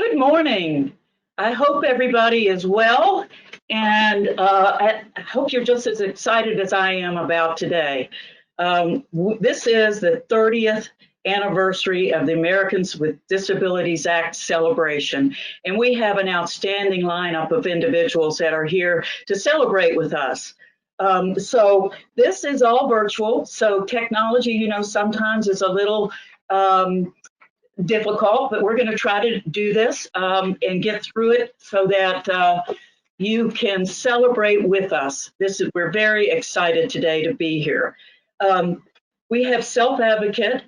Good morning. I hope everybody is well, and I hope you're just as excited as I am about today. This is the 30th anniversary of the Americans with Disabilities Act celebration, and we have an outstanding lineup of individuals that are here to celebrate with us. So this is all virtual, so technology, sometimes is a little difficult, but we're going to try to do this and get through it so that you can celebrate with us. We're very excited today to be here. We have self-advocate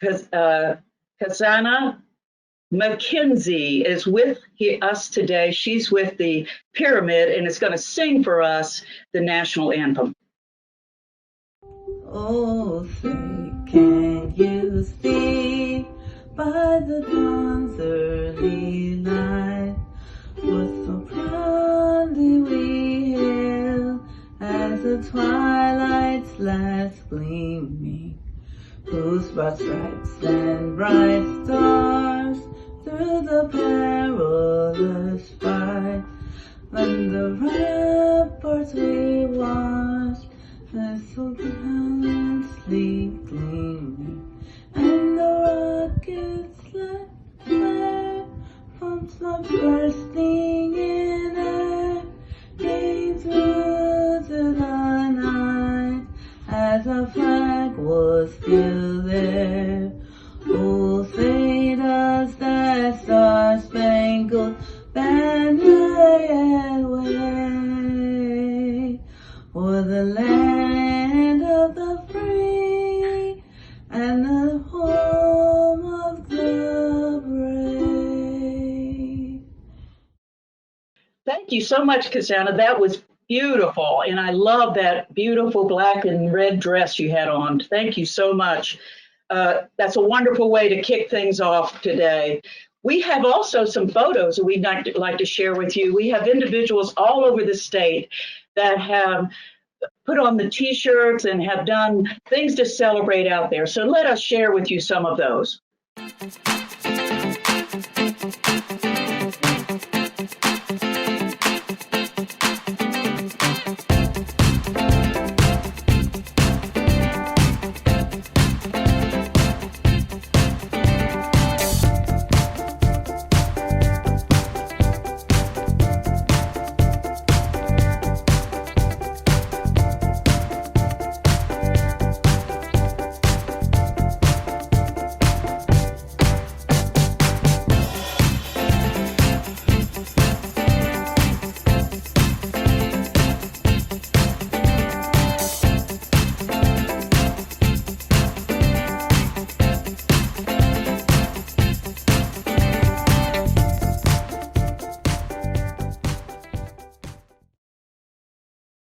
Kazana McKenzie is with us today. She's with the Pyramid and is going to sing for us the national anthem. Oh, say, can you see by the dawn's early light what so proudly we hail as the twilight's last gleaming, whose broad stripes and bright stars through the perilous fight, when the ramparts we watched as so gallantly gleaming, and the rockets let flare from smoke bursting in air, came through to the night as our flag was still there. Oh, say does that star-spangled banner yet wave o'er the land of the free and the home of the brave? Thank you so much, Kazana. That was beautiful, and I love that beautiful black and red dress you had on. Thank you so much. That's a wonderful way to kick things off today. We have also some photos that we'd like to share with you. We have individuals all over the state that have put on the t-shirts and have done things to celebrate out there. So let us share with you some of those.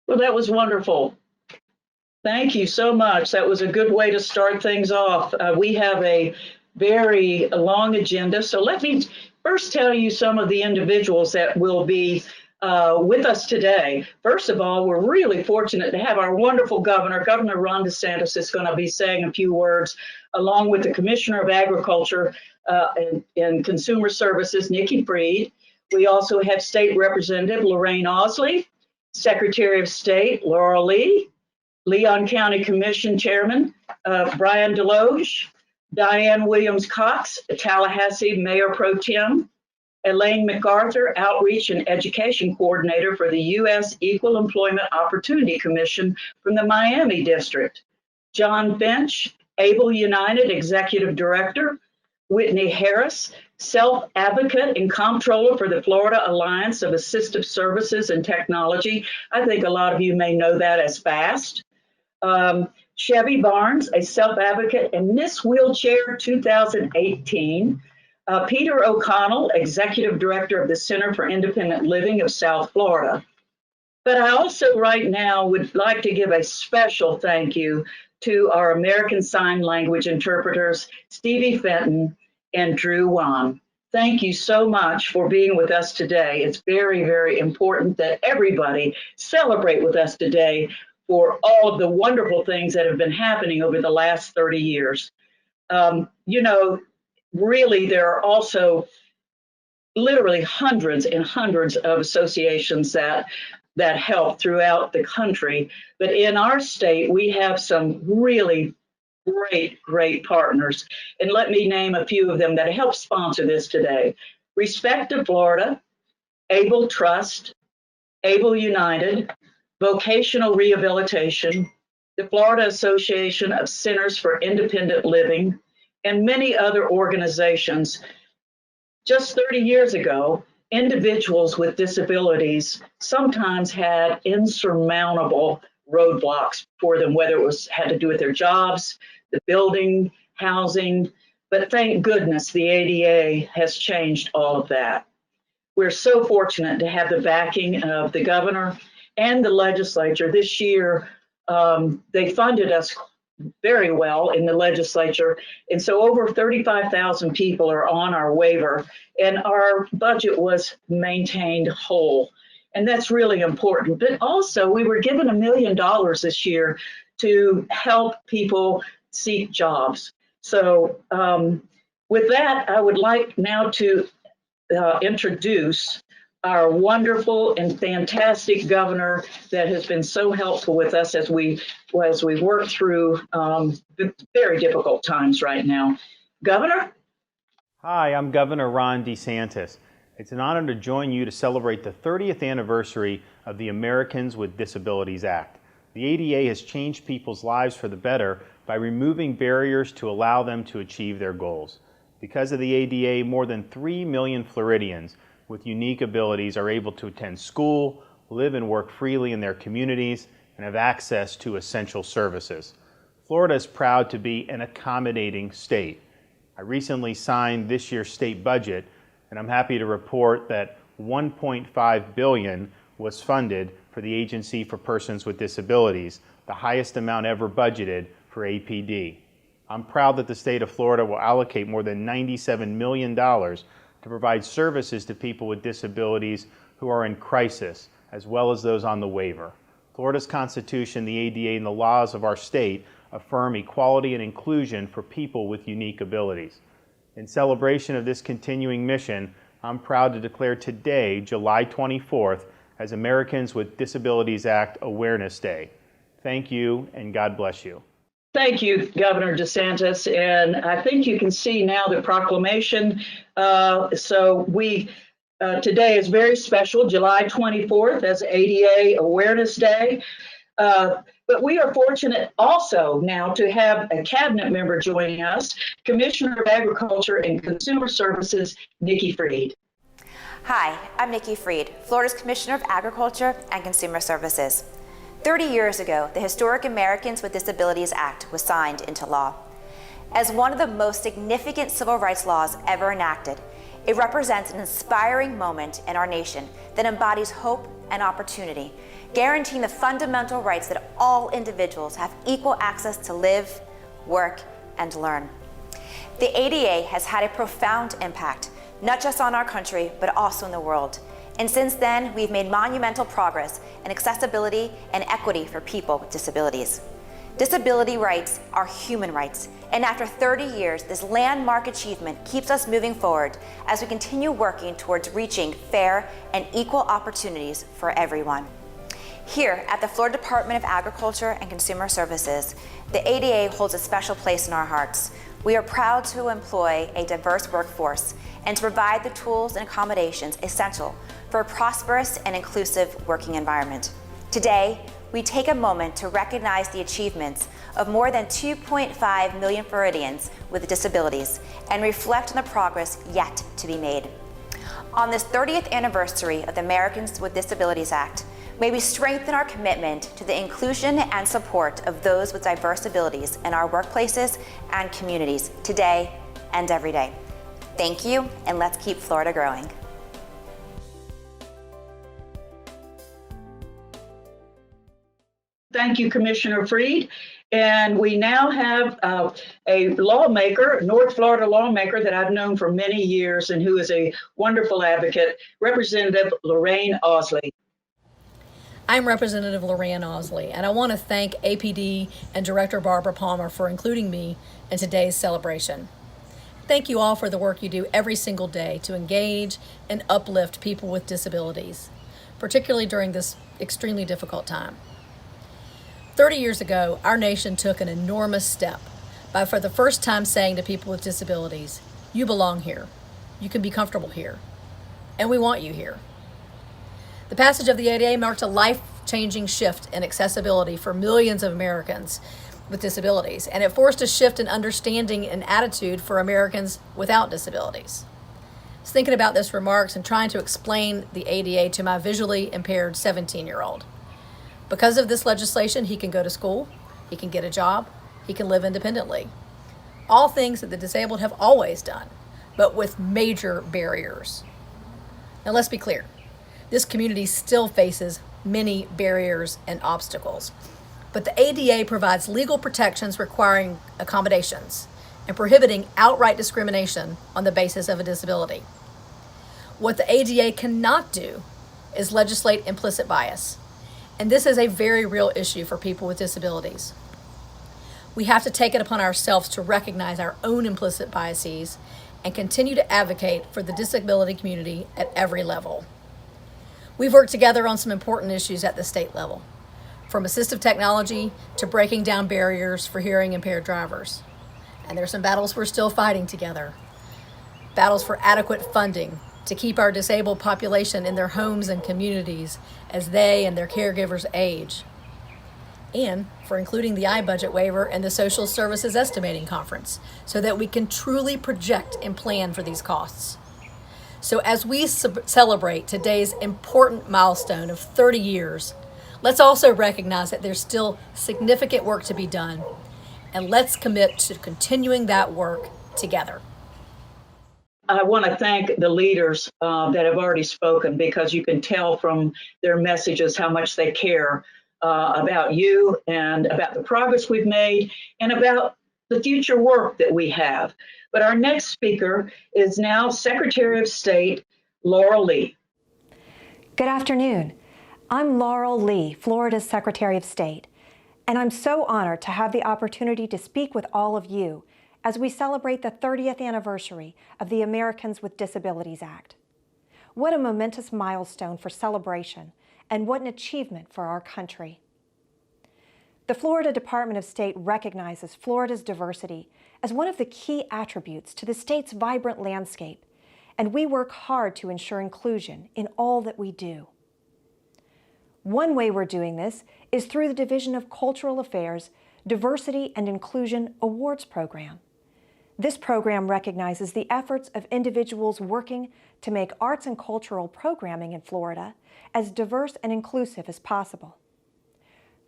Well, that was wonderful. Thank you so much. That was a good way to start things off. We have a very long agenda. So let me first tell you some of the individuals that will be with us today. First of all, we're really fortunate to have our wonderful governor. Governor Ron DeSantis is going to be saying a few words, along with the Commissioner of Agriculture and Consumer Services, Nikki Freed. We also have State Representative Lorraine Osley, Secretary of State Laura Lee, Leon County Commission Chairman Brian Deloge, Diane Williams-Cox, Tallahassee Mayor Pro Tem, Elaine MacArthur, Outreach and Education Coordinator for the U.S. Equal Employment Opportunity Commission from the Miami District, John Finch, Able United Executive Director, Whitney Harris, Self-advocate and Comptroller for the Florida Alliance of Assistive Services and Technology. I think a lot of you may know that as FAST. Chevy Barnes, a self-advocate and Miss Wheelchair 2018. Peter O'Connell, Executive Director of the Center for Independent Living of South Florida. But I also right now would like to give a special thank you to our American Sign Language interpreters, Stevie Fenton and Drew Wan. Thank you so much for being with us today. It's very, very important that everybody celebrate with us today for all of the wonderful things that have been happening over the last 30 years. Really, there are also literally hundreds and hundreds of associations that help throughout the country. But in our state, we have some really great partners. And let me name a few of them that help sponsor this today. Respect of Florida, Able Trust, Able United, Vocational Rehabilitation, the Florida Association of Centers for Independent Living, and many other organizations. Just 30 years ago, individuals with disabilities sometimes had insurmountable roadblocks for them, whether it was had to do with their jobs, the building, housing. But thank goodness the ADA has changed all of that. We're so fortunate to have the backing of the governor and the legislature. This year, they funded us very well in the legislature. And so over 35,000 people are on our waiver, and our budget was maintained whole. And that's really important. But also, we were given $1 million this year to help people seek jobs. So with that, I would like now to introduce our wonderful and fantastic governor that has been so helpful with us as we work through very difficult times right now. Governor? Hi, I'm Governor Ron DeSantis. It's an honor to join you to celebrate the 30th anniversary of the Americans with Disabilities Act. The ADA has changed people's lives for the better by removing barriers to allow them to achieve their goals. Because of the ADA, more than 3 million Floridians with unique abilities are able to attend school, live and work freely in their communities, and have access to essential services. Florida is proud to be an accommodating state. I recently signed this year's state budget, and I'm happy to report that $1.5 billion was funded for the Agency for Persons with Disabilities, the highest amount ever budgeted for APD. I'm proud that the state of Florida will allocate more than $97 million to provide services to people with disabilities who are in crisis, as well as those on the waiver. Florida's Constitution, the ADA, and the laws of our state affirm equality and inclusion for people with unique abilities. In celebration of this continuing mission, I'm proud to declare today, July 24th, as Americans with Disabilities Act Awareness Day. Thank you, and God bless you. Thank you, Governor DeSantis. And I think you can see now the proclamation. So we today is very special, July 24th as ADA Awareness Day. But we are fortunate also now to have a cabinet member joining us, Commissioner of Agriculture and Consumer Services, Nikki Fried. Hi, I'm Nikki Fried, Florida's Commissioner of Agriculture and Consumer Services. 30 years ago, the historic Americans with Disabilities Act was signed into law. As one of the most significant civil rights laws ever enacted, it represents an inspiring moment in our nation that embodies hope and opportunity, guaranteeing the fundamental rights that all individuals have equal access to live, work, and learn. The ADA has had a profound impact, not just on our country, but also in the world. And since then, we've made monumental progress in accessibility and equity for people with disabilities. Disability rights are human rights, and after 30 years, this landmark achievement keeps us moving forward as we continue working towards reaching fair and equal opportunities for everyone. Here at the Florida Department of Agriculture and Consumer Services, the ADA holds a special place in our hearts. We are proud to employ a diverse workforce and to provide the tools and accommodations essential for a prosperous and inclusive working environment. Today, we take a moment to recognize the achievements of more than 2.5 million Floridians with disabilities and reflect on the progress yet to be made. On this 30th anniversary of the Americans with Disabilities Act, may we strengthen our commitment to the inclusion and support of those with diverse abilities in our workplaces and communities today and every day. Thank you, and let's keep Florida growing. Thank you, Commissioner Fried. And we now have a lawmaker, North Florida lawmaker that I've known for many years and who is a wonderful advocate, Representative Lorraine Ausley. I'm Representative Lorraine Ausley, and I want to thank APD and Director Barbara Palmer for including me in today's celebration. Thank you all for the work you do every single day to engage and uplift people with disabilities, particularly during this extremely difficult time. 30 years ago, our nation took an enormous step by for the first time saying to people with disabilities, you belong here, you can be comfortable here, and we want you here. The passage of the ADA marked a life-changing shift in accessibility for millions of Americans with disabilities, and it forced a shift in understanding and attitude for Americans without disabilities. I was thinking about this remarks and trying to explain the ADA to my visually impaired 17-year-old. Because of this legislation, he can go to school, he can get a job, he can live independently. All things that the disabled have always done, but with major barriers. Now let's be clear, this community still faces many barriers and obstacles, but the ADA provides legal protections requiring accommodations and prohibiting outright discrimination on the basis of a disability. What the ADA cannot do is legislate implicit bias. And this is a very real issue for people with disabilities. We have to take it upon ourselves to recognize our own implicit biases and continue to advocate for the disability community at every level. We've worked together on some important issues at the state level, from assistive technology to breaking down barriers for hearing impaired drivers. And there's some battles we're still fighting together. Battles for adequate funding to keep our disabled population in their homes and communities as they and their caregivers age, and for including the I-budget waiver and the Social Services Estimating Conference so that we can truly project and plan for these costs. So as we celebrate today's important milestone of 30 years, let's also recognize that there's still significant work to be done, and let's commit to continuing that work together. I want to thank the leaders that have already spoken, because you can tell from their messages how much they care about you and about the progress we've made and about the future work that we have. But our next speaker is now Secretary of State Laurel Lee. Good afternoon. I'm Laurel Lee, Florida's Secretary of State, and I'm so honored to have the opportunity to speak with all of you as we celebrate the 30th anniversary of the Americans with Disabilities Act. What a momentous milestone for celebration, and what an achievement for our country. The Florida Department of State recognizes Florida's diversity as one of the key attributes to the state's vibrant landscape, and we work hard to ensure inclusion in all that we do. One way we're doing this is through the Division of Cultural Affairs Diversity and Inclusion Awards Program. This program recognizes the efforts of individuals working to make arts and cultural programming in Florida as diverse and inclusive as possible.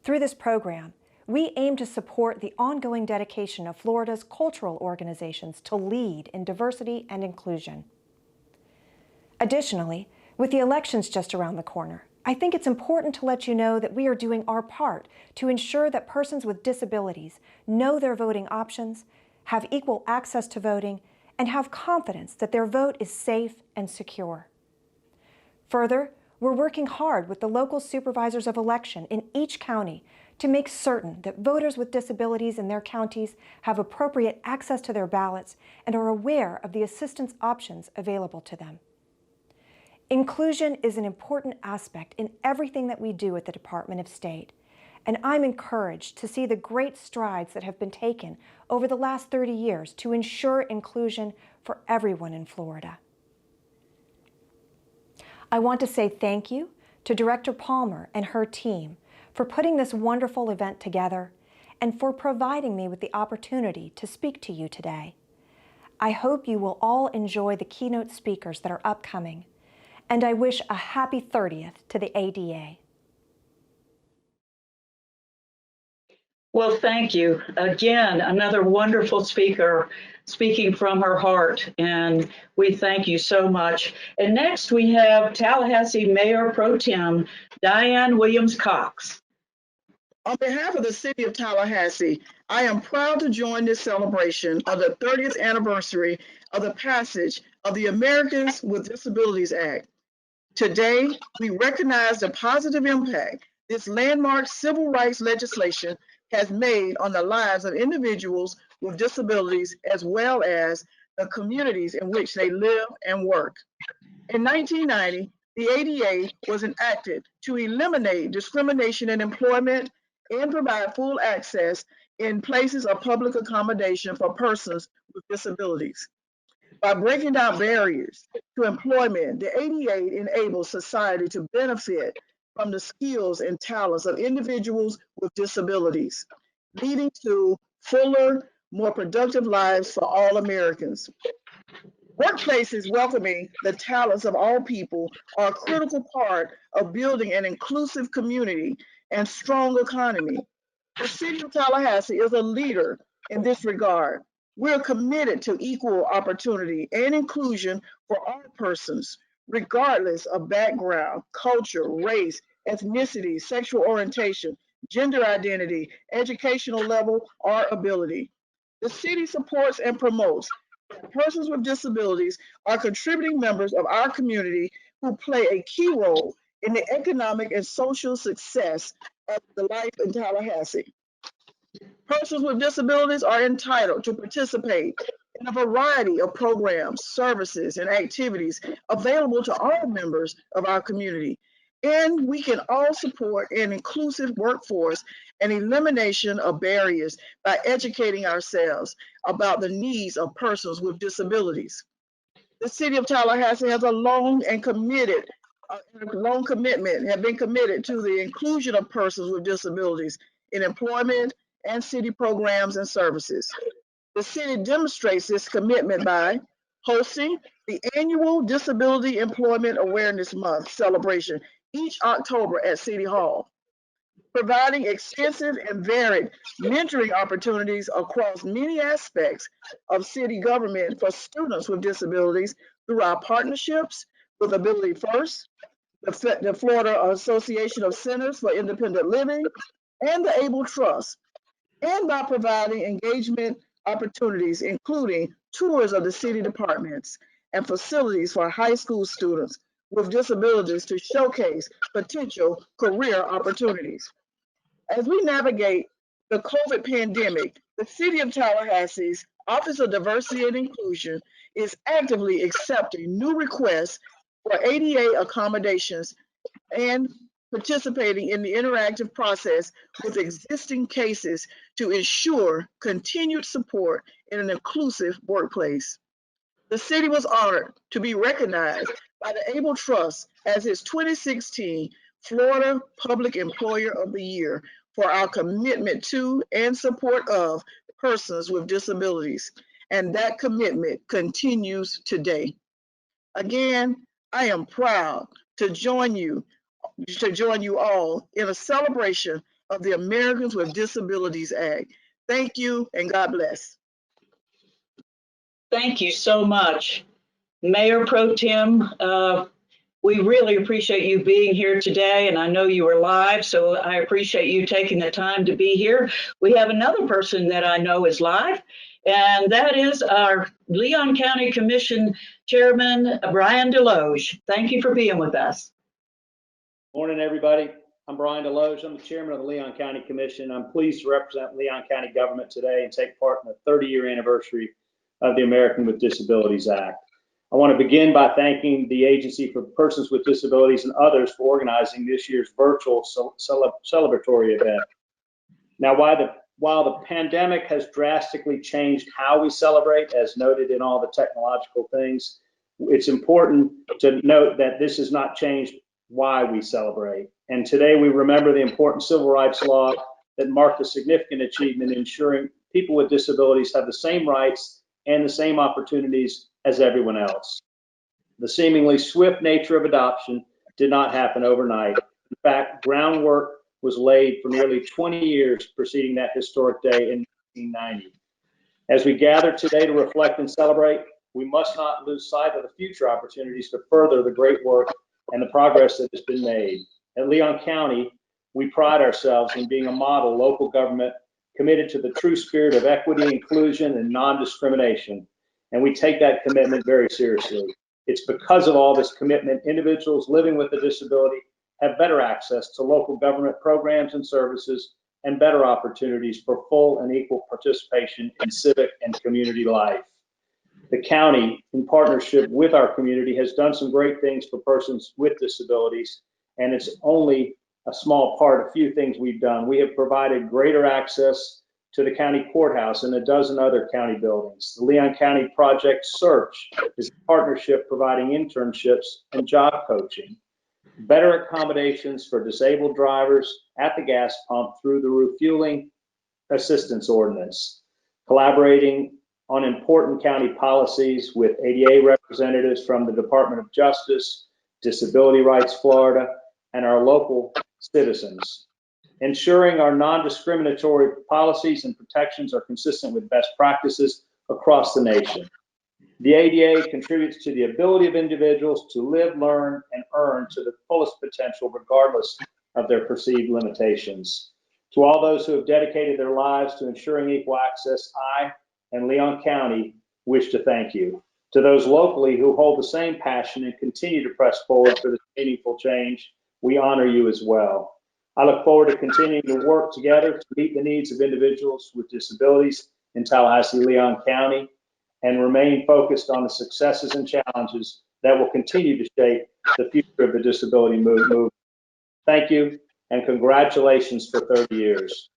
Through this program, we aim to support the ongoing dedication of Florida's cultural organizations to lead in diversity and inclusion. Additionally, with the elections just around the corner, I think it's important to let you know that we are doing our part to ensure that persons with disabilities know their voting options, have equal access to voting, and have confidence that their vote is safe and secure. Further, we're working hard with the local supervisors of election in each county to make certain that voters with disabilities in their counties have appropriate access to their ballots and are aware of the assistance options available to them. Inclusion is an important aspect in everything that we do at the Department of State, and I'm encouraged to see the great strides that have been taken over the last 30 years to ensure inclusion for everyone in Florida. I want to say thank you to Director Palmer and her team for putting this wonderful event together and for providing me with the opportunity to speak to you today. I hope you will all enjoy the keynote speakers that are upcoming, and I wish a happy 30th to the ADA. Well, thank you. Again, another wonderful speaker speaking from her heart, and we thank you so much. And next we have Tallahassee Mayor Pro Tem Diane Williams-Cox. On behalf of the City of Tallahassee, I am proud to join this celebration of the 30th anniversary of the passage of the Americans with Disabilities Act. Today, we recognize the positive impact this landmark civil rights legislation has made on the lives of individuals with disabilities, as well as the communities in which they live and work. In 1990, the ADA was enacted to eliminate discrimination in employment and provide full access in places of public accommodation for persons with disabilities. By breaking down barriers to employment, the ADA enables society to benefit from the skills and talents of individuals with disabilities, leading to fuller, more productive lives for all Americans. Workplaces welcoming the talents of all people are a critical part of building an inclusive community and strong economy. The city of Tallahassee is a leader in this regard. We're committed to equal opportunity and inclusion for all persons, regardless of background, culture, race, ethnicity, sexual orientation, gender identity, educational level, or ability. The city supports and promotes that persons with disabilities are contributing members of our community who play a key role in the economic and social success of the life in Tallahassee. Persons with disabilities are entitled to participate in a variety of programs, services, and activities available to all members of our community. And we can all support an inclusive workforce and elimination of barriers by educating ourselves about the needs of persons with disabilities. The city of Tallahassee has a long commitment, have been committed to the inclusion of persons with disabilities in employment and city programs and services. The city demonstrates this commitment by hosting the annual Disability Employment Awareness Month celebration each October at City Hall, providing extensive and varied mentoring opportunities across many aspects of city government for students with disabilities through our partnerships with Ability First, the Florida Association of Centers for Independent Living, and the Able Trust, and by providing engagement opportunities, including tours of the city departments and facilities for high school students with disabilities to showcase potential career opportunities. As we navigate the COVID pandemic, the City of Tallahassee's Office of Diversity and Inclusion is actively accepting new requests for ADA accommodations and participating in the interactive process with existing cases to ensure continued support in an inclusive workplace. The city was honored to be recognized by the Able Trust as its 2016 Florida Public Employer of the Year for our commitment to and support of persons with disabilities. And that commitment continues today. Again, I am proud to join you all in a celebration of the Americans with Disabilities Act. Thank you and God bless. Thank you so much. Mayor Pro Tem, we really appreciate you being here today, and I know you are live, so I appreciate you taking the time to be here. We have another person that I know is live, and that is our Leon County Commission Chairman, Brian Deloge. Thank you for being with us. Morning, everybody. I'm Brian Deloge. I'm the chairman of the Leon County Commission. I'm pleased to represent Leon County government today and take part in the 30-year anniversary of the Americans with Disabilities Act. I want to begin by thanking the Agency for Persons with Disabilities and others for organizing this year's virtual celebratory event. Now, while the pandemic has drastically changed how we celebrate, as noted in all the technological things, it's important to note that this has not changed why we celebrate. And today we remember the important civil rights law that marked a significant achievement in ensuring people with disabilities have the same rights and the same opportunities as everyone else. The seemingly swift nature of adoption did not happen overnight. In fact, groundwork was laid for nearly 20 years preceding that historic day in 1990. As we gather today to reflect and celebrate, we must not lose sight of the future opportunities to further the great work and the progress that has been made. At Leon County, we pride ourselves in being a model local government committed to the true spirit of equity, inclusion, and non-discrimination. And we take that commitment very seriously. It's because of all this commitment, individuals living with a disability have better access to local government programs and services and better opportunities for full and equal participation in civic and community life. The county, in partnership with our community, has done some great things for persons with disabilities, and it's only a small part, a few things we've done. We have provided greater access to the county courthouse and a dozen other county buildings. The Leon County Project Search is a partnership providing internships and job coaching. Better accommodations for disabled drivers at the gas pump through the refueling assistance ordinance. Collaborating on important county policies with ADA representatives from the Department of Justice, Disability Rights Florida, and our local citizens. Ensuring our non-discriminatory policies and protections are consistent with best practices across the nation. The ADA contributes to the ability of individuals to live, learn, and earn to the fullest potential, regardless of their perceived limitations. To all those who have dedicated their lives to ensuring equal access, I and Leon County wish to thank you. To those locally who hold the same passion and continue to press forward for this meaningful change, we honor you as well. I look forward to continuing to work together to meet the needs of individuals with disabilities in Tallahassee, Leon County, and remain focused on the successes and challenges that will continue to shape the future of the disability movement. Thank you, and congratulations for 30 years.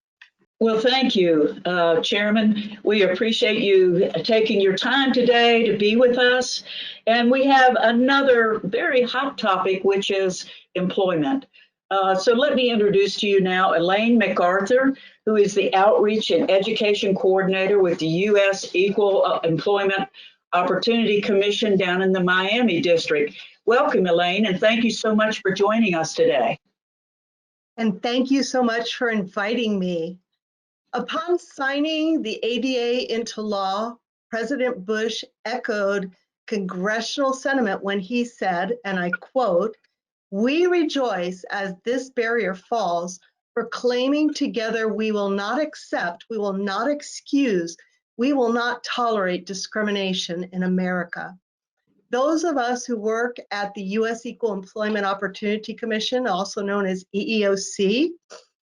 Well, thank you, Chairman. We appreciate you taking your time today to be with us. And we have another very hot topic, which is employment. So let me introduce to you now Elaine MacArthur, who is the Outreach and Education Coordinator with the U.S. Equal Employment Opportunity Commission down in the Miami District. Welcome, Elaine, and thank you so much for joining us today. And thank you so much for inviting me. Upon signing the ADA into law, President Bush echoed congressional sentiment when he said, and I quote, "We rejoice as this barrier falls, proclaiming together we will not accept, we will not excuse, we will not tolerate discrimination in America." Those of us who work at the U.S. Equal Employment Opportunity Commission, also known as EEOC,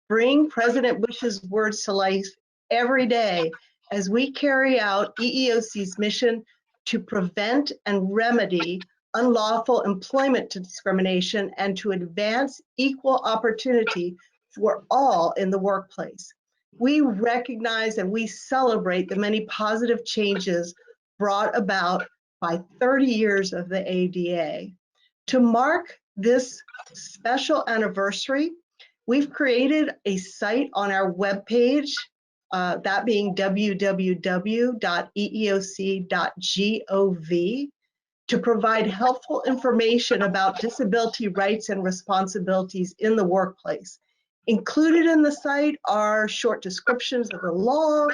bring President Bush's words to life every day as we carry out EEOC's mission to prevent and remedy unlawful employment discrimination and to advance equal opportunity for all in the workplace. We recognize and we celebrate the many positive changes brought about by 30 years of the ADA. To mark this special anniversary, we've created a site on our webpage, that being www.eeoc.gov, to provide helpful information about disability rights and responsibilities in the workplace. Included in the site are short descriptions of the law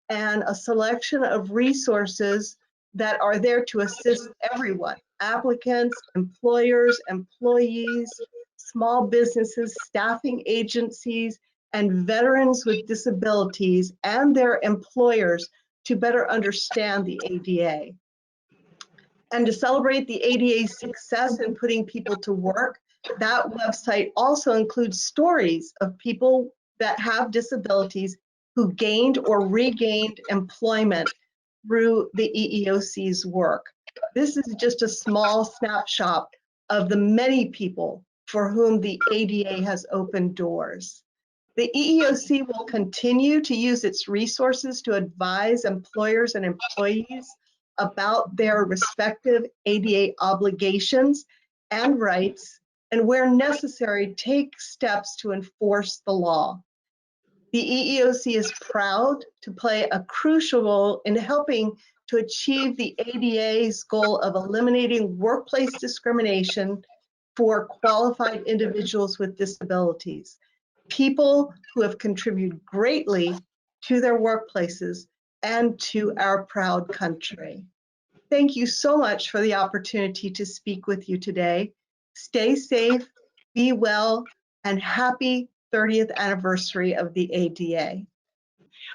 and a selection of resources that are there to assist everyone, applicants, employers, employees, small businesses, staffing agencies, and veterans with disabilities and their employers to better understand the ADA. And to celebrate the ADA's success in putting people to work, that website also includes stories of people that have disabilities who gained or regained employment through the EEOC's work. This is just a small snapshot of the many people for whom the ADA has opened doors. The EEOC will continue to use its resources to advise employers and employees about their respective ADA obligations and rights, and where necessary, take steps to enforce the law. The EEOC is proud to play a crucial role in helping to achieve the ADA's goal of eliminating workplace discrimination for qualified individuals with disabilities, people who have contributed greatly to their workplaces and to our proud country. Thank you so much for the opportunity to speak with you today. Stay safe, be well, and happy 30th anniversary of the ADA.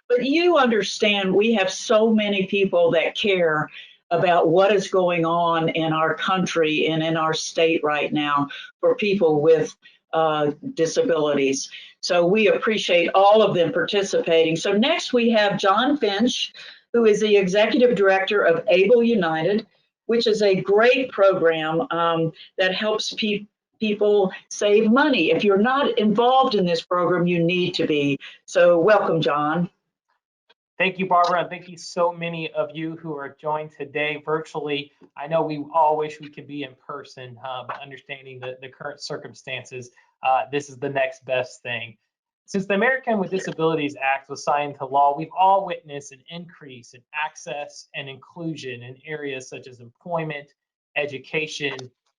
But you understand we have so many people that care about what is going on in our country and in our state right now for people with disabilities. So we appreciate all of them participating. So next we have John Finch, who is the executive director of Able United, which is a great program that helps people save money. If you're not involved in this program, you need to be. So welcome, John. Thank you, Barbara, and thank you so many of you who are joined today virtually. I know we all wish we could be in person, but understanding the current circumstances, this is the next best thing. Since the American with Disabilities Act was signed into law, we've all witnessed an increase in access and inclusion in areas such as employment, education,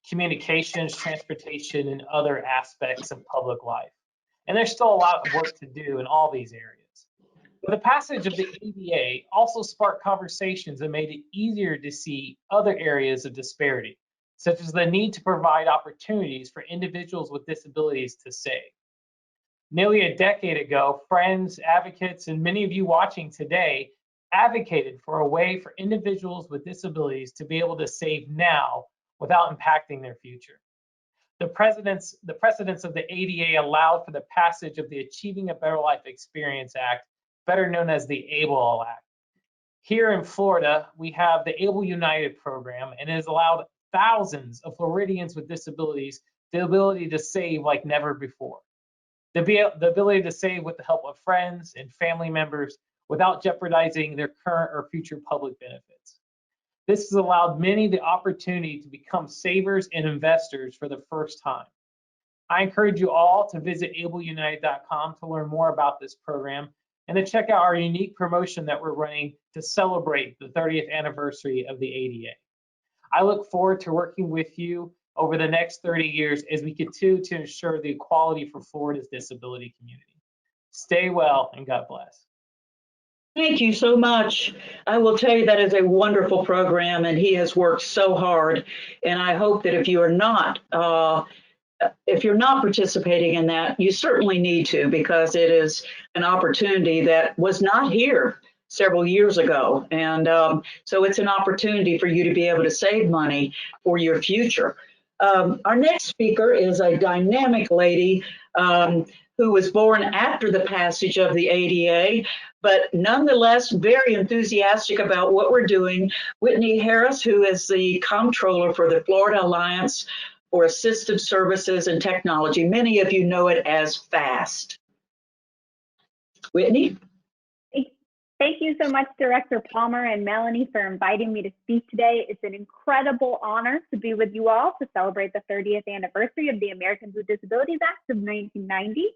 communications, transportation, and other aspects of public life. And there's still a lot of work to do in all these areas. The passage of the ADA also sparked conversations and made it easier to see other areas of disparity, such as the need to provide opportunities for individuals with disabilities to save. Nearly a decade ago, friends, advocates, and many of you watching today advocated for a way for individuals with disabilities to be able to save now without impacting their future. The precedents of the ADA allowed for the passage of the Achieving a Better Life Experience Act, better known as the ABLE Act. Here in Florida, we have the Able United program, and it has allowed thousands of Floridians with disabilities the ability to save like never before. The ability to save with the help of friends and family members without jeopardizing their current or future public benefits. This has allowed many the opportunity to become savers and investors for the first time. I encourage you all to visit ableunited.com to learn more about this program and to check out our unique promotion that we're running to celebrate the 30th anniversary of the ADA. I look forward to working with you over the next 30 years as we continue to ensure the equality for Florida's disability community. Stay well and God bless. Thank you so much. I will tell you that is a wonderful program, and he has worked so hard. And I hope that if you're not participating in that, you certainly need to, because it is an opportunity that was not here several years ago. And so it's an opportunity for you to be able to save money for your future. Our next speaker is a dynamic lady who was born after the passage of the ADA, but nonetheless very enthusiastic about what we're doing. Whitney Harris, who is the comptroller for the Florida Alliance for Assistive Services and Technology. Many of you know it as FAST. Whitney? Thank you so much, Director Palmer and Melanie, for inviting me to speak today. It's an incredible honor to be with you all to celebrate the 30th anniversary of the Americans with Disabilities Act of 1990.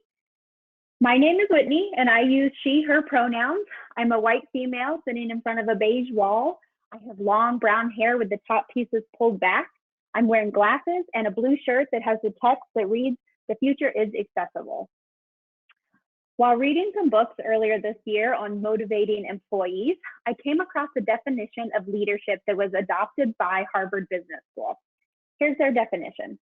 My name is Whitney, and I use she, her pronouns. I'm a white female sitting in front of a beige wall. I have long brown hair with the top pieces pulled back. I'm wearing glasses and a blue shirt that has the text that reads, "The future is accessible." While reading some books earlier this year on motivating employees, I came across a definition of leadership that was adopted by Harvard Business School. Here's their definition.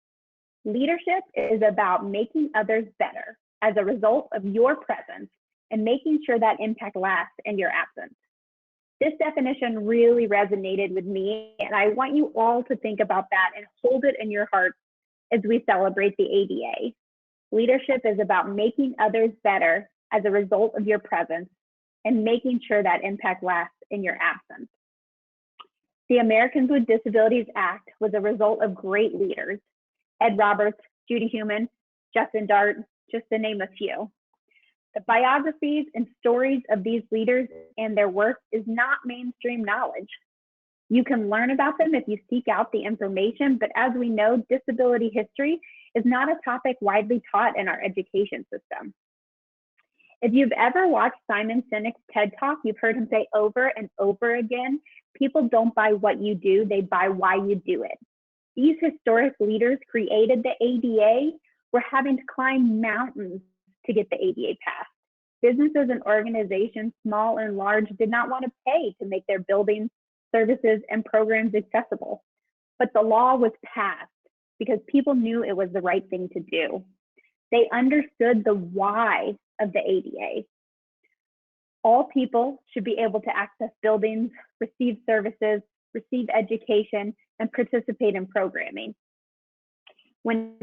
Leadership is about making others better as a result of your presence and making sure that impact lasts in your absence. This definition really resonated with me, and I want you all to think about that and hold it in your hearts as we celebrate the ADA. Leadership is about making others better as a result of your presence and making sure that impact lasts in your absence. The Americans with Disabilities Act was a result of great leaders: Ed Roberts, Judy Heumann, Justin Dart, just to name a few. The biographies and stories of these leaders and their work is not mainstream knowledge. You can learn about them if you seek out the information, but as we know, disability history is not a topic widely taught in our education system. If you've ever watched Simon Sinek's TED Talk, you've heard him say over and over again, people don't buy what you do, they buy why you do it. These historic leaders created the ADA. We're having to climb mountains to get the ADA passed. Businesses and organizations, small and large, did not want to pay to make their buildings, services, and programs accessible. But the law was passed because people knew it was the right thing to do. They understood the why of the ADA. All people should be able to access buildings, receive services, receive education, and participate in programming. When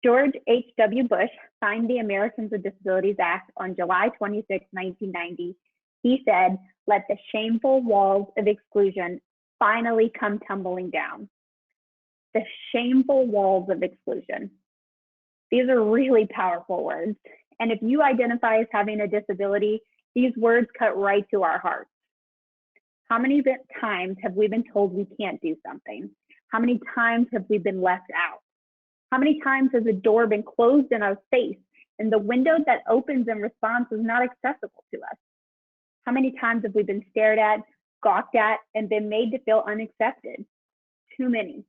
George H.W. Bush signed the Americans with Disabilities Act on July 26, 1990, he said, let the shameful walls of exclusion finally come tumbling down. The shameful walls of exclusion. These are really powerful words. And if you identify as having a disability, these words cut right to our hearts. How many times have we been told we can't do something? How many times have we been left out? How many times has a door been closed in our face and the window that opens in response is not accessible to us? How many times have we been stared at, gawked at, and been made to feel unaccepted? Too many.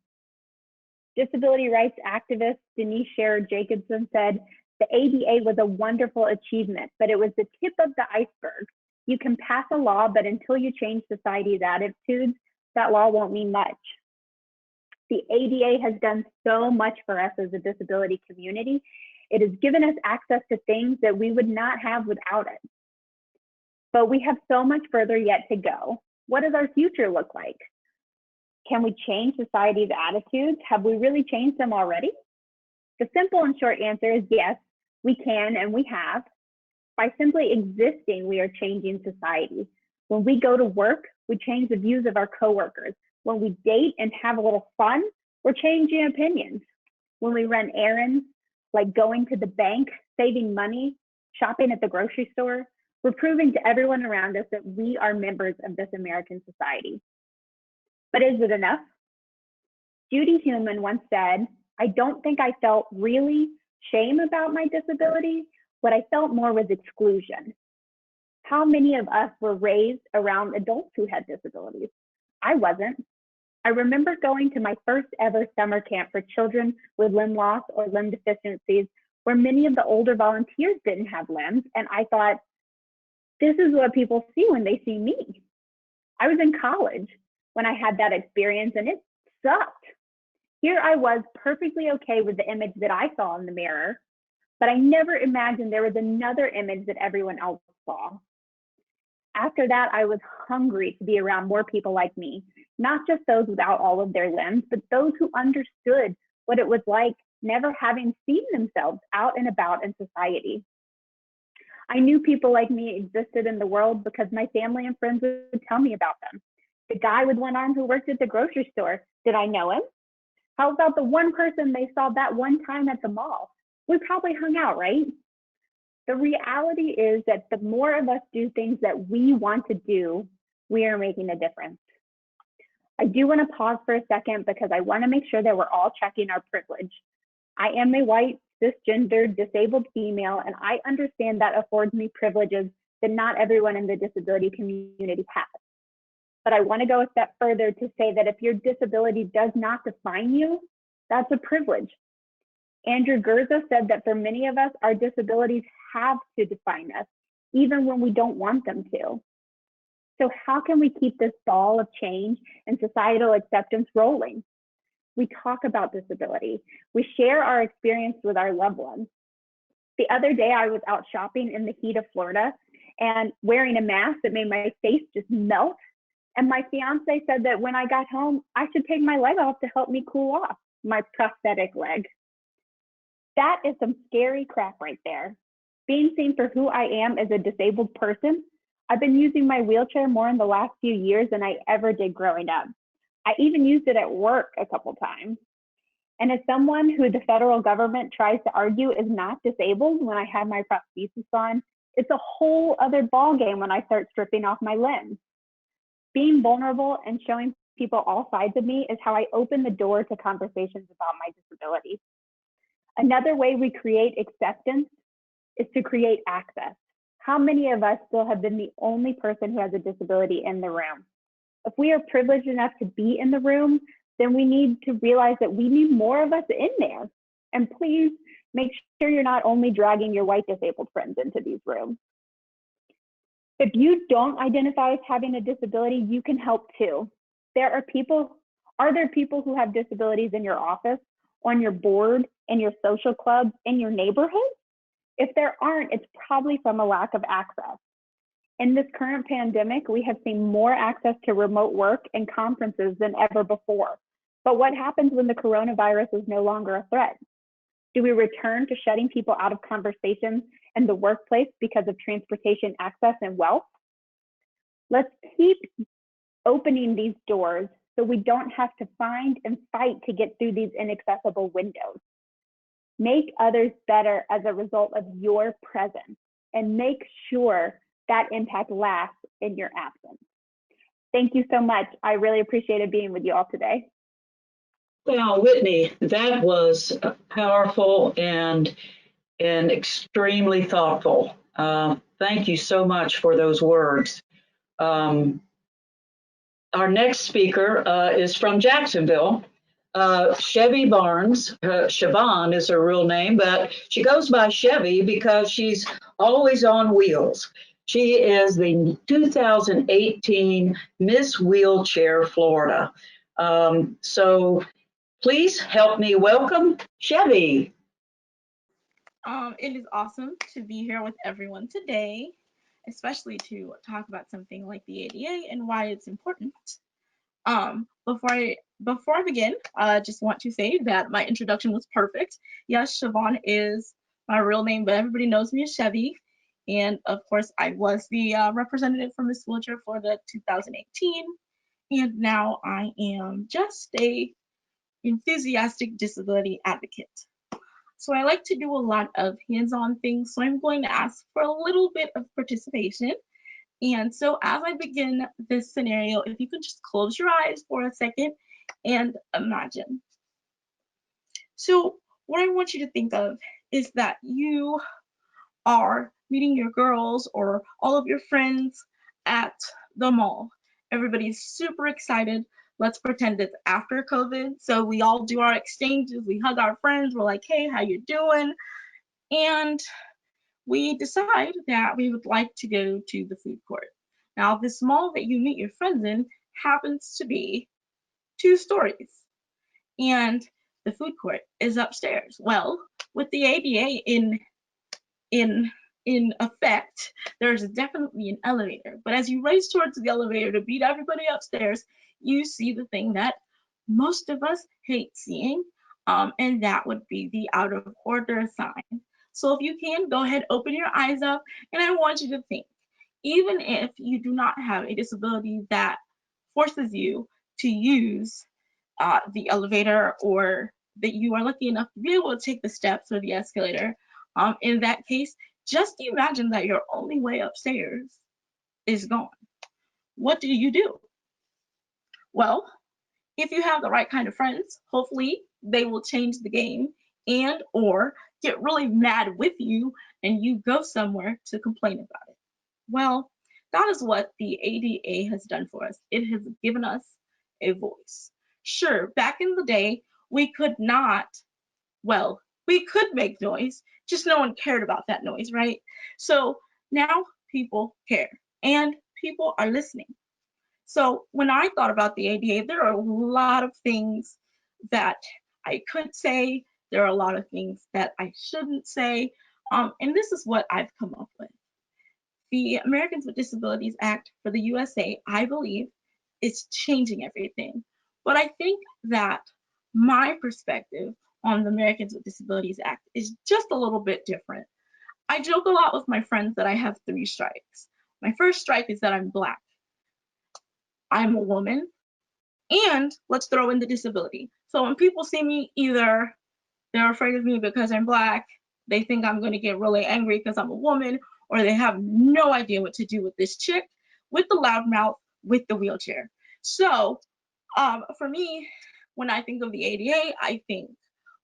Disability rights activist Denise Sherrod Jacobson said, the ADA was a wonderful achievement, but it was the tip of the iceberg. You can pass a law, but until you change society's attitudes, that law won't mean much. The ADA has done so much for us as a disability community. It has given us access to things that we would not have without it. But we have so much further yet to go. What does our future look like? Can we change society's attitudes? Have we really changed them already? The simple and short answer is yes, we can and we have. By simply existing, we are changing society. When we go to work, we change the views of our coworkers. When we date and have a little fun, we're changing opinions. When we run errands, like going to the bank, saving money, shopping at the grocery store, we're proving to everyone around us that we are members of this American society. But is it enough? Judy Heumann once said, I don't think I felt really shame about my disability. What I felt more was exclusion. How many of us were raised around adults who had disabilities? I wasn't. I remember going to my first ever summer camp for children with limb loss or limb deficiencies, where many of the older volunteers didn't have limbs, and I thought, this is what people see when they see me. I was in college when I had that experience, and it sucked. Here I was perfectly okay with the image that I saw in the mirror, but I never imagined there was another image that everyone else saw. After that, I was hungry to be around more people like me, not just those without all of their limbs, but those who understood what it was like never having seen themselves out and about in society. I knew people like me existed in the world because my family and friends would tell me about them. The guy with one arm who worked at the grocery store, did I know him? How about the one person they saw that one time at the mall? We probably hung out, right? The reality is that the more of us do things that we want to do, we are making a difference. I do want to pause for a second because I want to make sure that we're all checking our privilege. I am a white, cisgendered, disabled female, and I understand that affords me privileges that not everyone in the disability community has. But I want to go a step further to say that if your disability does not define you, that's a privilege. Andrew Gurza said that for many of us, our disabilities have to define us, even when we don't want them to. So how can we keep this ball of change and societal acceptance rolling? We talk about disability. We share our experience with our loved ones. The other day, I was out shopping in the heat of Florida and wearing a mask that made my face just melt. And my fiance said that when I got home, I should take my leg off to help me cool off, my prosthetic leg. That is some scary crap right there. Being seen for who I am as a disabled person, I've been using my wheelchair more in the last few years than I ever did growing up. I even used it at work a couple times. And as someone who the federal government tries to argue is not disabled when I have my prosthesis on, it's a whole other ballgame when I start stripping off my limbs. Being vulnerable and showing people all sides of me is how I open the door to conversations about my disability. Another way we create acceptance is to create access. How many of us still have been the only person who has a disability in the room? If we are privileged enough to be in the room, then we need to realize that we need more of us in there. And please make sure you're not only dragging your white disabled friends into these rooms. If you don't identify as having a disability, you can help too. Are there people who have disabilities in your office, on your board, in your social club, in your neighborhood? If there aren't, it's probably from a lack of access. In this current pandemic, we have seen more access to remote work and conferences than ever before. But what happens when the coronavirus is no longer a threat? Do we return to shutting people out of conversations in the workplace because of transportation access and wealth? Let's keep opening these doors so we don't have to find and fight to get through these inaccessible windows. Make others better as a result of your presence, and make sure that impact lasts in your absence. Thank you so much. I really appreciated being with you all today. Well, Whitney, that was powerful and extremely thoughtful. Thank you so much for those words. Our next speaker is from Jacksonville. Chevy Barnes. Siobhan is her real name, but she goes by Chevy because she's always on wheels. She is the 2018 Miss Wheelchair Florida. So please help me welcome Chevy. It is awesome to be here with everyone today, especially to talk about something like the ADA and why it's important. Before I begin, I just want to say that my introduction was perfect. Yes, Siobhan is my real name, but everybody knows me as Chevy. And of course, I was the representative for Miss Wheelchair Florida 2018. And now I am just a enthusiastic disability advocate. So I like to do a lot of hands-on things, so I'm going to ask for a little bit of participation. And so as I begin this scenario, if you could just close your eyes for a second and imagine. So what I want you to think of is that you are meeting your girls or all of your friends at the mall. Everybody's super excited. Let's pretend it's after COVID. So we all do our exchanges, we hug our friends, we're like, hey, how you doing? And we decide that we would like to go to the food court. Now, this mall that you meet your friends in happens to be 2 stories, and the food court is upstairs. Well, with the ADA in effect, there's definitely an elevator. But as you race towards the elevator to beat everybody upstairs, you see the thing that most of us hate seeing, and that would be the out of order sign. So if you can, go ahead, open your eyes up, and I want you to think, even if you do not have a disability that forces you to use the elevator, or that you are lucky enough to be able to take the steps or the escalator, in that case, just imagine that your only way upstairs is gone. What do you do? Well, if you have the right kind of friends, hopefully they will change the game and or get really mad with you and you go somewhere to complain about it. Well, that is what the ADA has done for us. It has given us a voice. Sure, back in the day, we could not, well, we could make noise, just no one cared about that noise, right? So now people care and people are listening. So when I thought about the ADA, there are a lot of things that I could say. There are a lot of things that I shouldn't say. And this is what I've come up with. The Americans with Disabilities Act for the USA, I believe, is changing everything. But I think that my perspective on the Americans with Disabilities Act is just a little bit different. I joke a lot with my friends that I have 3 strikes. My first strike is that I'm Black. I'm a woman, and let's throw in the disability. So when people see me, either they're afraid of me because I'm Black, they think I'm going to get really angry because I'm a woman, or they have no idea what to do with this chick with the loud mouth with the wheelchair. So for me, when I think of the ADA, I think,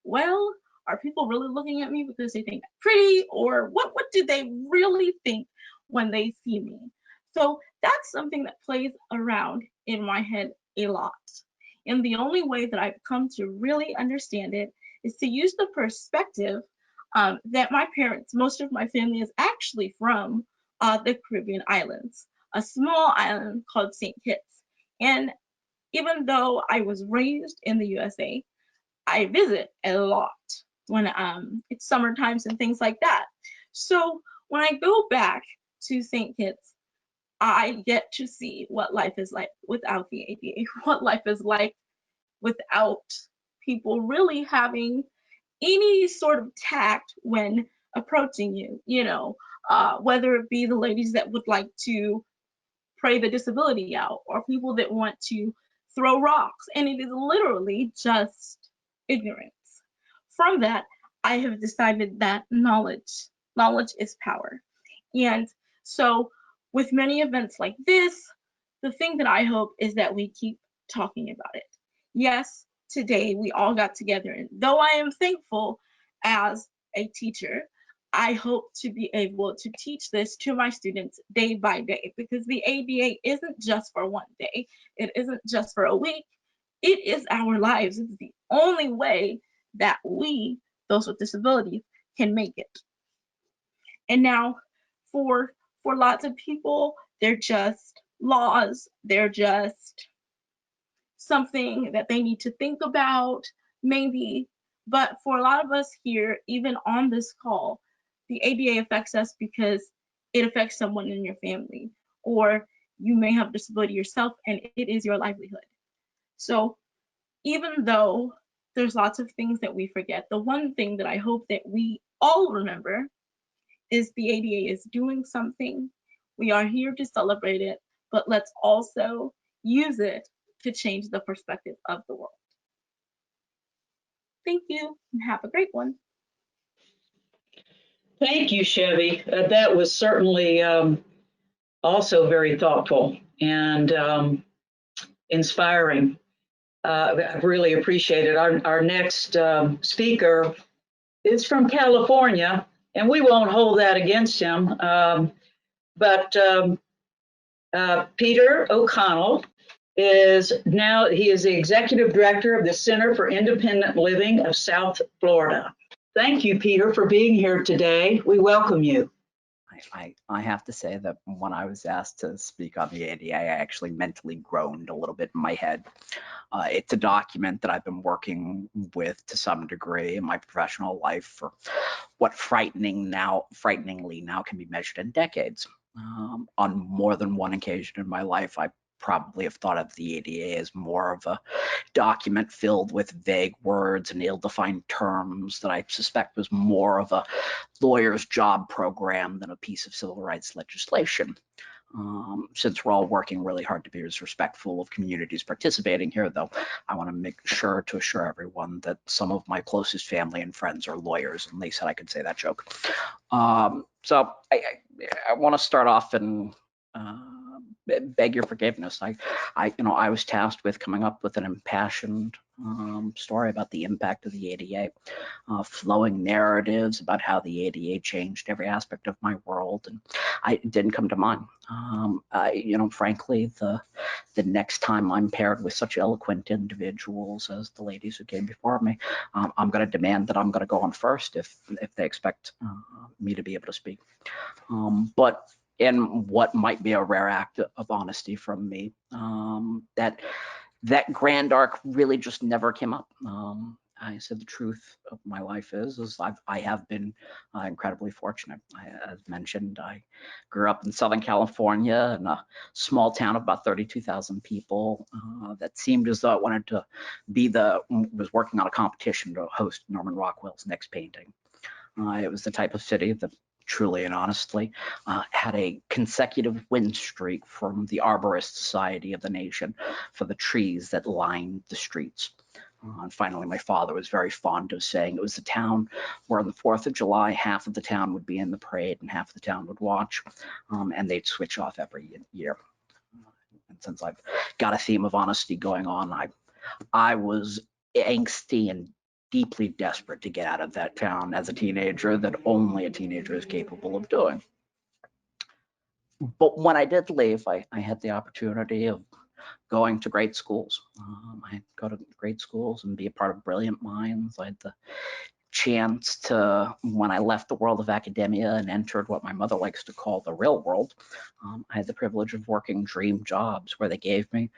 well, are people really looking at me because they think I'm pretty, or what do they really think when they see me? So that's something that plays around in my head a lot. And the only way that I've come to really understand it is to use the perspective that my parents, most of my family is actually from the Caribbean islands, a small island called St. Kitts. And even though I was raised in the USA, I visit a lot when it's summer times and things like that. So when I go back to St. Kitts, I get to see what life is like without the ADA, what life is like without people really having any sort of tact when approaching you, whether it be the ladies that would like to pray the disability out, or people that want to throw rocks. And it is literally just ignorance. From that, I have decided that knowledge is power. And so with many events like this, the thing that I hope is that we keep talking about it. Yes, today we all got together, and though I am thankful as a teacher, I hope to be able to teach this to my students day by day, because the ADA isn't just for one day. It isn't just for a week. It is our lives. It's the only way that we, those with disabilities, can make it. And now for lots of people, they're just laws. They're just something that they need to think about, maybe. But for a lot of us here, even on this call, the ADA affects us because it affects someone in your family, or you may have a disability yourself and it is your livelihood. So even though there's lots of things that we forget, the one thing that I hope that we all remember is the ADA is doing something. We are here to celebrate it, but let's also use it to change the perspective of the world. Thank you, and have a great one. Thank you, Chevy. That was certainly also very thoughtful and inspiring. I really appreciate it. Our next speaker is from California, and we won't hold that against him. But Peter O'Connell is now, he is the executive director of the Center for Independent Living of South Florida. Thank you, Peter, for being here today. We welcome you. I have to say that when I was asked to speak on the ADA, I actually mentally groaned a little bit in my head. It's a document that I've been working with to some degree in my professional life for what frighteningly now can be measured in decades. On more than one occasion in my life, I probably have thought of the ADA as more of a document filled with vague words and ill-defined terms that I suspect was more of a lawyer's job program than a piece of civil rights legislation. Since we're all working really hard to be as respectful of communities participating here, though, I want to make sure to assure everyone that some of my closest family and friends are lawyers, and they said I could say that joke. So I want to start off and beg your forgiveness. I was tasked with coming up with an impassioned story about the impact of the ADA, flowing narratives about how the ADA changed every aspect of my world, and it didn't come to mind. Frankly, the next time I'm paired with such eloquent individuals as the ladies who came before me, I'm going to demand that I'm going to go on first if they expect me to be able to speak. But in what might be a rare act of honesty from me, that grand arc really just never came up. I said the truth of my life is I have been incredibly fortunate. As mentioned, I grew up in Southern California in a small town of about 32,000 people that seemed as though it wanted to was working on a competition to host Norman Rockwell's next painting. It was the type of city that truly and honestly had a consecutive win streak from the Arborist Society of the nation for the trees that lined the streets. And finally, my father was very fond of saying it was the town where on the 4th of July, half of the town would be in the parade and half of the town would watch, and they'd switch off every year. And since I've got a theme of honesty going on, I was angsty and deeply desperate to get out of that town as a teenager that only a teenager is capable of doing. But when I did leave, I had the opportunity of going to great schools. I go to great schools and be a part of brilliant minds. I had the chance to, when I left the world of academia and entered what my mother likes to call the real world, I had the privilege of working dream jobs where they gave me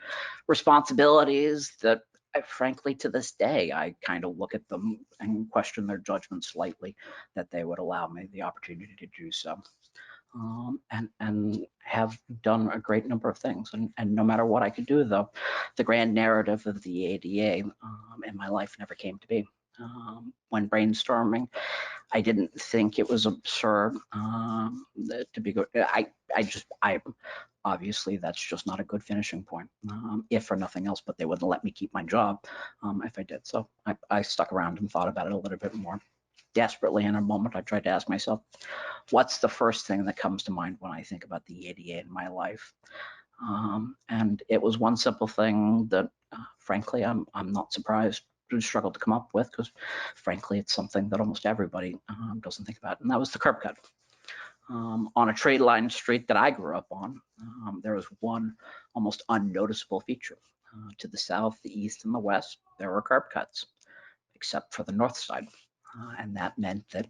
responsibilities that frankly, to this day, I kind of look at them and question their judgment slightly that they would allow me the opportunity to do so. And have done a great number of things. And no matter what I could do, though, the grand narrative of the ADA in my life never came to be. When brainstorming, I didn't think it was absurd to be good. obviously, that's just not a good finishing point, if for nothing else, but they wouldn't let me keep my job if I did. So I stuck around and thought about it a little bit more. Desperately, in a moment, I tried to ask myself, what's the first thing that comes to mind when I think about the ADA in my life? And it was one simple thing that, frankly, I'm not surprised to struggle to come up with, because frankly, it's something that almost everybody doesn't think about, and that was the curb cut. On a tree-lined street that I grew up on, there was one almost unnoticeable feature. To the south, the east, and the west, there were curb cuts, except for the north side. And that meant that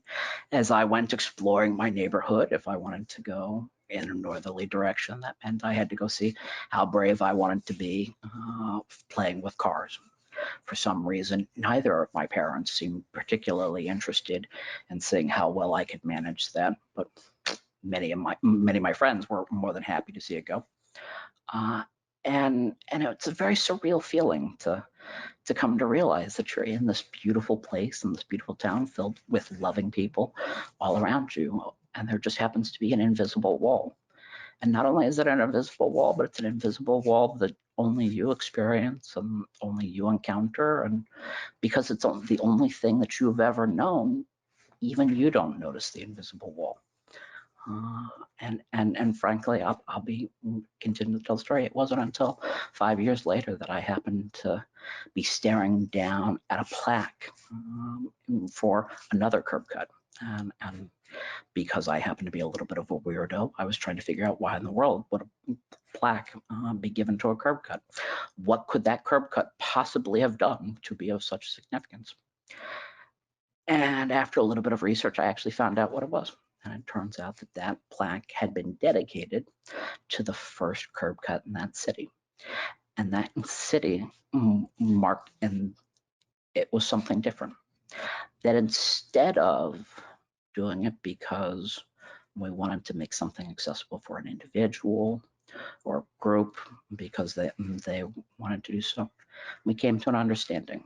as I went exploring my neighborhood, if I wanted to go in a northerly direction, that meant I had to go see how brave I wanted to be playing with cars. For some reason, neither of my parents seemed particularly interested in seeing how well I could manage that, but many of my friends were more than happy to see it go. And it's a very surreal feeling to come to realize that you're in this beautiful place, in this beautiful town filled with loving people all around you, and there just happens to be an invisible wall. And not only is it an invisible wall, but it's an invisible wall that only you experience and only you encounter. And because it's the only thing that you've ever known, even you don't notice the invisible wall. And frankly, I'll continue to tell the story. It wasn't until 5 years later that I happened to be staring down at a plaque for another curb cut. And because I happen to be a little bit of a weirdo, I was trying to figure out why in the world would a plaque be given to a curb cut? What could that curb cut possibly have done to be of such significance? And after a little bit of research, I actually found out what it was. And it turns out that that plaque had been dedicated to the first curb cut in that city. And that city marked, and it was something different. That instead of doing it because we wanted to make something accessible for an individual or group because they wanted to do so, we came to an understanding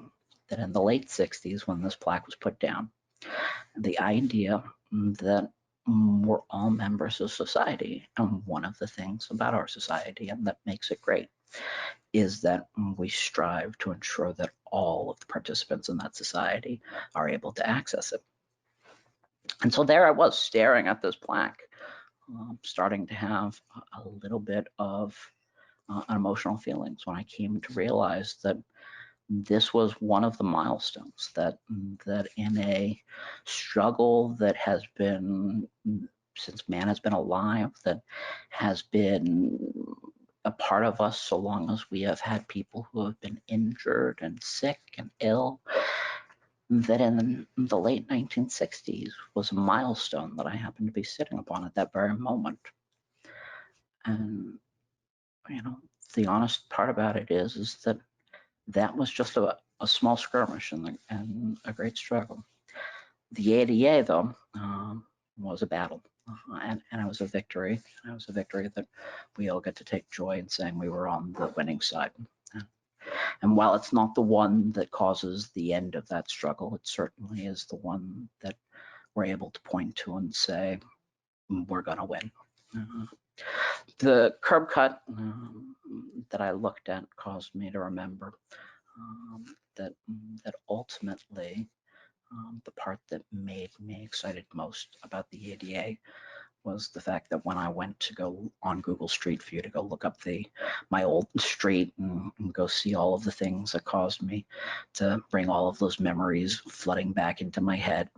that in the late 60s, when this plaque was put down, the idea that we're all members of society, and one of the things about our society and that makes it great is that we strive to ensure that all of the participants in that society are able to access it. And so there I was staring at this plaque, starting to have a little bit of emotional feelings when I came to realize that this was one of the milestones that in a struggle that has been, since man has been alive, that has been a part of us so long as we have had people who have been injured and sick and ill, that in the late 1960s was a milestone that I happened to be sitting upon at that very moment. And, you know, the honest part about it is that that was just a small skirmish and a great struggle. The ADA, though, was a battle, and it was a victory. And it was a victory that we all get to take joy in saying we were on the winning side. And while it's not the one that causes the end of that struggle, it certainly is the one that we're able to point to and say, we're going to win. The curb cut that I looked at caused me to remember that ultimately the part that made me excited most about the ADA was the fact that when I went to go on Google Street View to go look up my old street and go see all of the things that caused me to bring all of those memories flooding back into my head,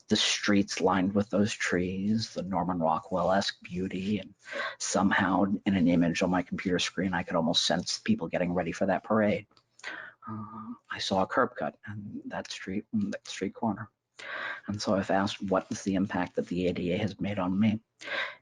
the streets lined with those trees, the Norman Rockwell-esque beauty, and somehow in an image on my computer screen, I could almost sense people getting ready for that parade. I saw a curb cut in that street corner. And so I've asked, what is the impact that the ADA has made on me?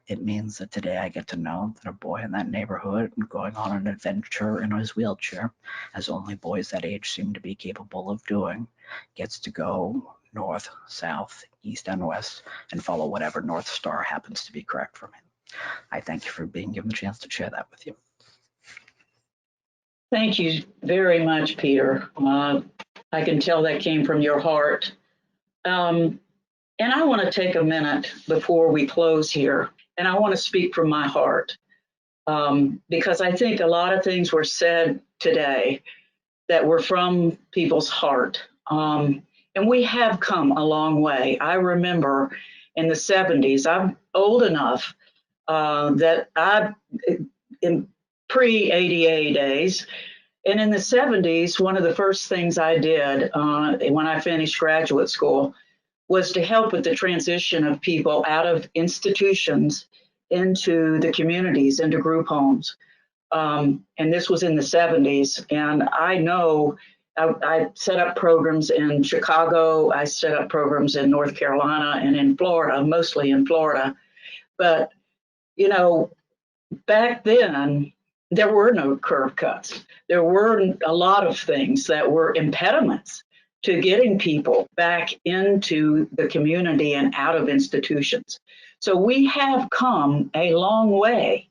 It means that today I get to know that a boy in that neighborhood going on an adventure in his wheelchair, as only boys that age seem to be capable of doing, gets to go north, south, east, and west, and follow whatever North Star happens to be correct for him. I thank you for being given the chance to share that with you. Thank you very much, Peter. I can tell that came from your heart. And I want to take a minute before we close here, and I want to speak from my heart. because I think a lot of things were said today that were from people's heart. And we have come a long way. I remember in the 70s, I'm old enough that in pre-ADA days, and in the 70s, one of the first things I did when I finished graduate school was to help with the transition of people out of institutions into the communities, into group homes. And this was in the 70s. And I know I set up programs in Chicago, I set up programs in North Carolina and in Florida, mostly in Florida. But, you know, back then, there were no curb cuts. There were a lot of things that were impediments to getting people back into the community and out of institutions. So we have come a long way.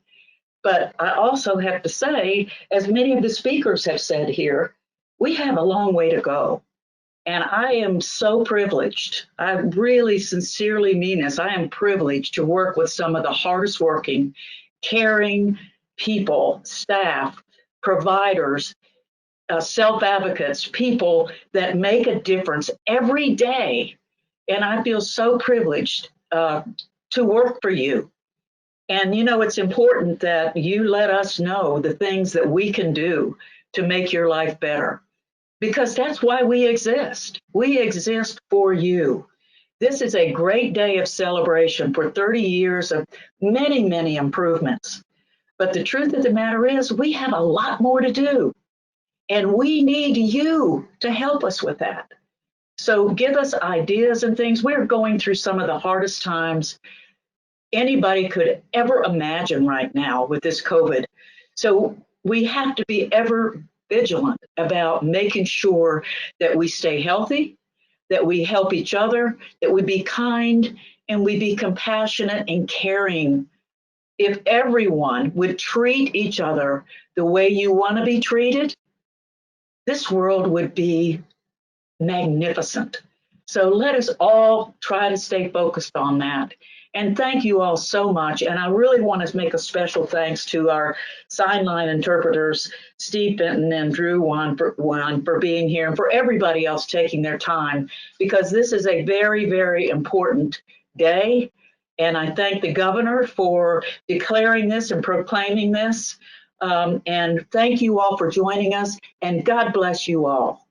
But I also have to say, as many of the speakers have said here, we have a long way to go. And I am so privileged. I really sincerely mean this. I am privileged to work with some of the hardest working, caring people, staff, providers, self-advocates, people that make a difference every day. And I feel so privileged to work for you. And you know, it's important that you let us know the things that we can do to make your life better, because that's why we exist. We exist for you. This is a great day of celebration for 30 years of many, many improvements. But the truth of the matter is, we have a lot more to do. And we need you to help us with that. So give us ideas and things. We're going through some of the hardest times anybody could ever imagine right now with this COVID. So we have to be ever vigilant about making sure that we stay healthy, that we help each other, that we be kind, and we be compassionate and caring. If everyone would treat each other the way you want to be treated, this world would be magnificent. So let us all try to stay focused on that. And thank you all so much. And I really want to make a special thanks to our sign line interpreters, Steve Benton and Drew Wan for being here, and for everybody else taking their time, because this is a very, very important day. And I thank the governor for declaring this and proclaiming this. And thank you all for joining us, and God bless you all.